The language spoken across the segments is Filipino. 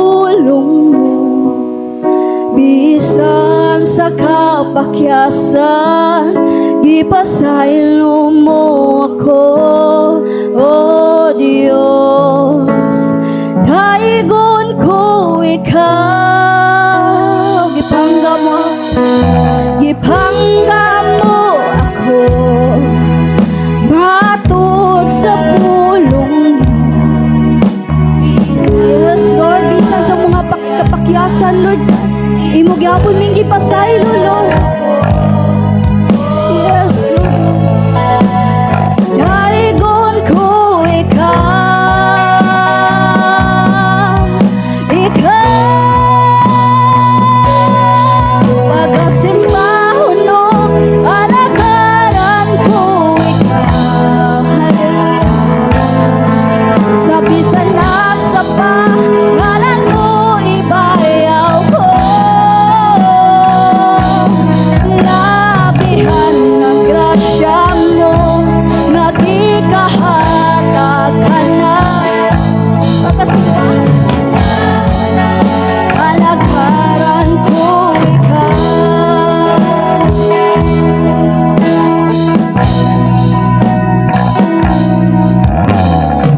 pulong mo, bisan sa kapakyasan, gipasaylo mo ako, O Dios. Daigon ko ikaw, gipangga mo ako, matod sa pulong mo. Yes, Lord, bisan sa mga kapakyasan, Lord, imo gyapon ming gipasaylo, Lord. Yes, Lord. Daigon ko ikaw, pagasimbahon no, alagaran ko ikaw. Hallelujah. Sa bisan nasa pangalan mo ibayaw ko, labihan ng grasya mo, nagikahatag ka na. Alagaran ko ikaw,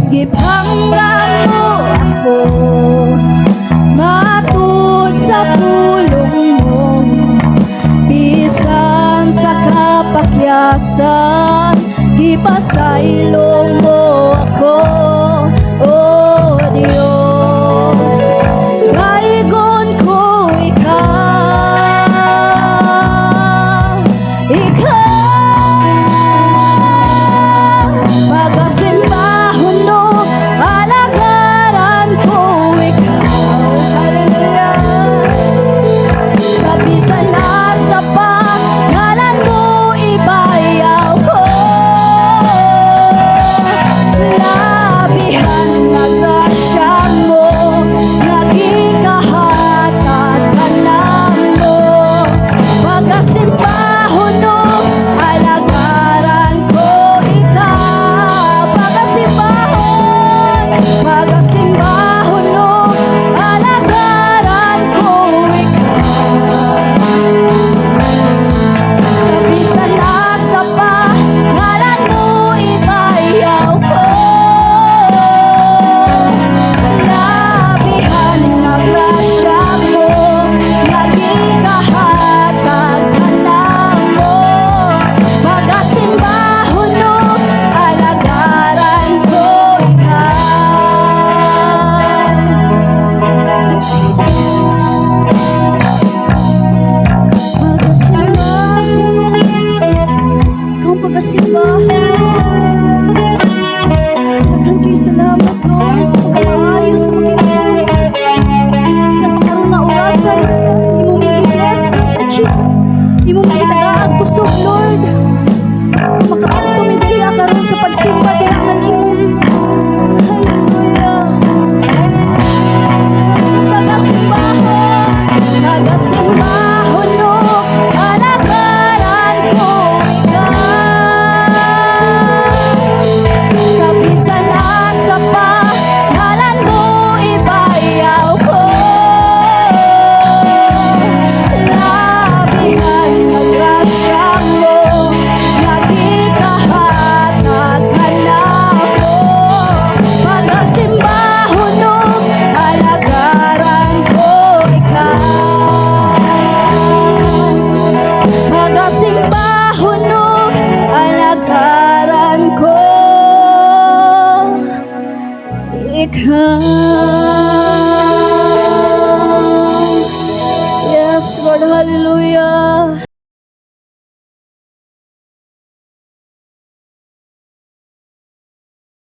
gipanglan mo ako, matud sa pulong mo, bisan sa kapakyasan, gipasaylo mo ako, O Dios. Daigon ko ikaw, pagasimbahon no, alagaran ko ikaw. Hallelujah. Sa bisan nasa pangalan mo ibayaw ko, labihan ng grasya mo, nagikahatag ka na mo. Pagasimbahon no, alagaran ko ikaw. Pagasimbahon no, alagaran ko ikaw. Sa bisan nasa pangalan mo ibayaw ko, labihan ng grasya mo, nagikahatag ka na mo. Pagasimbahon no, alagaran ko pagasimbahon. Daghan kay salamat, Lord, sa pagkamaayo sa makinig. Sa makaroon na orasan, imo may i-bless, Jesus. Imo may itagaag kusog, Lord. Makaadto mi diri karon sa pagsimba dira kanimo. Hallelujah. Pagasimbahon no, alagaran ko ikaw. Sa bisan nasa pangalan mo ibayaw ko, labihan ng grasya mo, nagikahatag ka na mo. Pagasimbahon no, alagaran ko ikaw. Pagasimbahon no, alagaran ko ikaw.